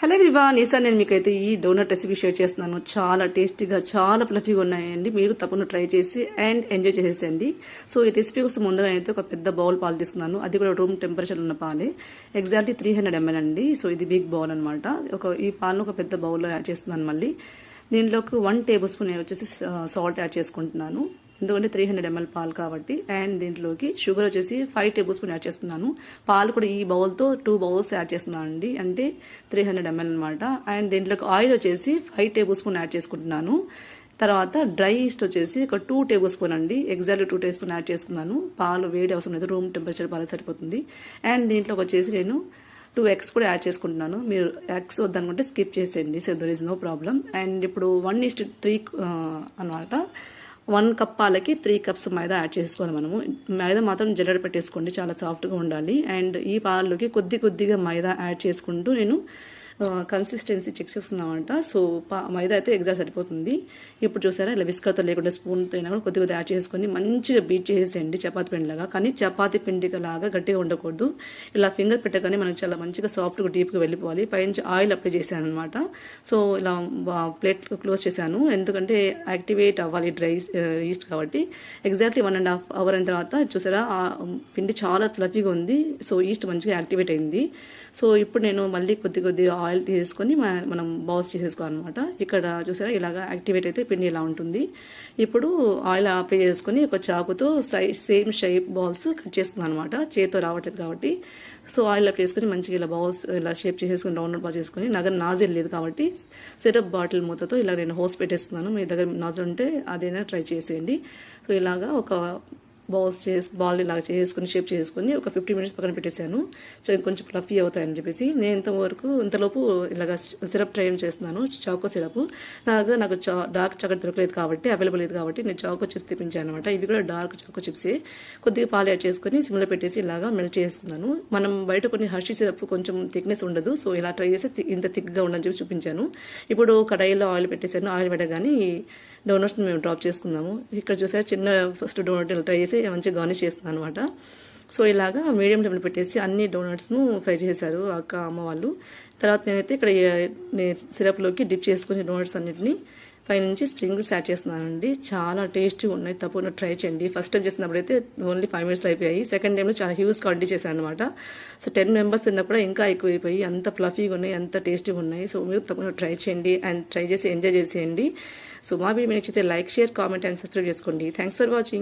Hello everyone, ఈసారి నేను మీకైతే ఈ డోనట్ రెసిపీ షేర్ చేస్తున్నాను. చాలా టేస్టీగా, చాలా ఫ్లఫీగా ఉన్నాయండి. మీరు తప్పకుండా ట్రై చేసి అండ్ ఎంజాయ్ చేసేసండి. సో ఈ రెసిపీ కోసం ముందుగా అయితే ఒక పెద్ద బౌల్ పాలు తీస్తున్నాను. అది కూడా రూమ్ టెంపరేచర్ ఉన్న పాలే, ఎగ్జాక్ట్లీ 300 ml అండి. సో ఇది బిగ్ బౌల్ అనమాట. ఈ పాలను ఒక పెద్ద బౌల్లో యాడ్ చేస్తున్నాను. మళ్ళీ దీంట్లోకి 1 టేబుల్ స్పూన్ వచ్చేసి సాల్ట్ యాడ్ చేసుకుంటున్నాను, ఎందుకంటే 300 ml పాలు కాబట్టి. అండ్ దీంట్లోకి షుగర్ వచ్చేసి 5 టేబుల్ స్పూన్ యాడ్ చేస్తున్నాను. పాలు కూడా ఈ బౌల్తో 2 బౌల్స్ యాడ్ చేస్తున్నాను అండి, అంటే 300 ml అనమాట. అండ్ దీంట్లోకి ఆయిల్ వచ్చేసి 5 టేబుల్ స్పూన్ యాడ్ చేసుకుంటున్నాను. తర్వాత డ్రై ఈస్ట్ వచ్చేసి ఒక 2 టేబుల్ స్పూన్ అండి, ఎగ్జాక్ట్లీ 2 టేబుల్ స్పూన్ యాడ్ చేసుకున్నాను. పాలు వేడి అవసరం లేదు, రూమ్ టెంపరేచర్ పాలు సరిపోతుంది. అండ్ దీంట్లోకి వచ్చేసి నేను 2 eggs కూడా యాడ్ చేసుకుంటున్నాను. మీరు ఎగ్స్ వద్దనుకుంటే స్కిప్ చేసేయండి, so there is no problem. And ఇప్పుడు 1:3 అనమాట. 1 కప్ పాలకి 3 cups మైదా యాడ్ చేసుకోవాలి. మనము మైదా మాత్రం జల్లెడ పెట్టేసుకోండి, చాలా సాఫ్ట్గా ఉండాలి. అండ్ ఈ పాలలోకి కొద్దిగా మైదా యాడ్ చేసుకుంటూ నేను కన్సిస్టెన్సీ చెక్ చేస్తున్నామంట. సో మైదా అయితే ఎగ్జాక్ట్ సరిపోతుంది. ఇప్పుడు చూసారా, ఇలా విస్కర్తో లేకుంటే స్పూన్తో అయినా కూడా కొద్దిగా యాడ్ చేసుకొని మంచిగా బీట్ చేసేయండి, చపాతి పిండిలాగా. కానీ చపాతి పిండిలాగా గట్టిగా ఉండకూడదు. ఇలా ఫింగర్ పెట్టగానే మనకు చాలా మంచిగా సాఫ్ట్గా డీప్గా వెళ్ళిపోవాలి. పైనుంచి ఆయిల్ అప్లై చేశాను అనమాట. సో ఇలా ప్లేట్ క్లోజ్ చేశాను, ఎందుకంటే యాక్టివేట్ అవ్వాలి డ్రై ఈస్ట్ కాబట్టి. ఎగ్జాక్ట్లీ 1.5 hours అయిన తర్వాత చూసారా, ఆ పిండి చాలా ఫ్లఫీగా ఉంది. సో ఈస్ట్ మంచిగా యాక్టివేట్ అయింది. సో ఇప్పుడు నేను మళ్ళీ కొద్దిగా ఆయిల్ తీసుకొని మనం బౌల్స్ చేసేసుకోవాలన్నమాట. ఇక్కడ చూసారా, ఇలాగా యాక్టివేట్ అయితే పిండి ఇలా ఉంటుంది. ఇప్పుడు ఆయిల్ అప్లై చేసుకొని ఒక చాకుతో సేమ్ షేప్ బాల్స్ కట్ చేస్తున్నాను అనమాట, చేతితో రావట్లేదు కాబట్టి. సో ఆయిల్ అప్లై చేసుకొని మంచిగా ఇలా బాల్స్ ఇలా షేప్ చేసేసుకొని రౌండ్ బాల్ చేసుకొని, నాజిల్ లేదు కాబట్టి సిరప్ బాటిల్ మూతతో ఇలా నేను హోస్ పెట్టేస్తున్నాను. మీ దగ్గర నాజిల్ ఉంటే అదైనా ట్రై చేసేయండి. సో ఇలాగా ఒక బాల్ ఇలా చేసుకుని షేప్ చేసుకుని ఒక 15 minutes పక్కన పెట్టేశాను. సో ఇంకొంచెం ఫ్లఫీ అవుతాయని చెప్పేసి నేను ఇంతలోపు ఇలాగ సిరప్ ట్రై చేస్తున్నాను, చాకో సిరప్. నాకు డార్క్ చాక్లెట్ దొరకలేదు కాబట్టి, అవైలబుల్ లేదు కాబట్టి నేను చాకో చిప్స్ తెప్పించాను అనమాట. ఇవి కూడా డార్క్ చాకో చిప్సే. కొద్దిగా పాలు యాడ్ చేసుకొని సిమ్లో పెట్టేసి ఇలాగా మెల్ట్ చేసుకున్నాను. మనం బయట కొన్ని హర్షీ సిరప్ కొంచెం థిక్నెస్ ఉండదు, సో ఇలా ట్రై చేసి ఇంత థిక్గా ఉండని చెప్పి చూపించాను. ఇప్పుడు కడాయిలో ఆయిల్ పెట్టేశాను. ఆయిల్ పెట్టగానే డోనట్స్ మేము డ్రాప్ చేసుకుందాము. ఇక్కడ చూసారు, చిన్న ఫస్ట్ డోనట్ ట్రై చేసి మంచిగా గార్నిష్ చేస్తున్నాను అనమాట. సో ఇలాగా మీడియం ఫ్లేమ్లో పెట్టేసి అన్ని డోనట్స్ను ఫ్రై చేశారు అమ్మ వాళ్ళు. తర్వాత నేనైతే ఇక్కడ సిరప్లోకి డిప్ చేసుకుని డోనట్స్ అన్నిటిని పైనుంచి స్ప్రింగిల్స్ యాడ్ చేస్తున్నానండి. చాలా టేస్టీగా ఉన్నాయి, తప్పకుండా ట్రై చేయండి. ఫస్ట్ టైం చేసినప్పుడు అయితే ఓన్లీ 5 minutes అయిపోయాయి. సెకండ్ టైంలో చాలా హ్యూజ్ క్వాంటిటీ చేశాను అనమాట. సో 10 members తిన్నా కూడా ఇంకా ఎక్కువైపోయి, అంత ఫ్లఫీగా ఉన్నాయి, అంత టేస్టీగా ఉన్నాయి. సో మీరు తప్పకుండా ట్రై చేయండి అండ్ ట్రై చేసి ఎంజాయ్ చేసేయండి. సో మా వీడియో నచ్చితే like, share, comment and subscribe చేసుకోండి. Thanks for watching.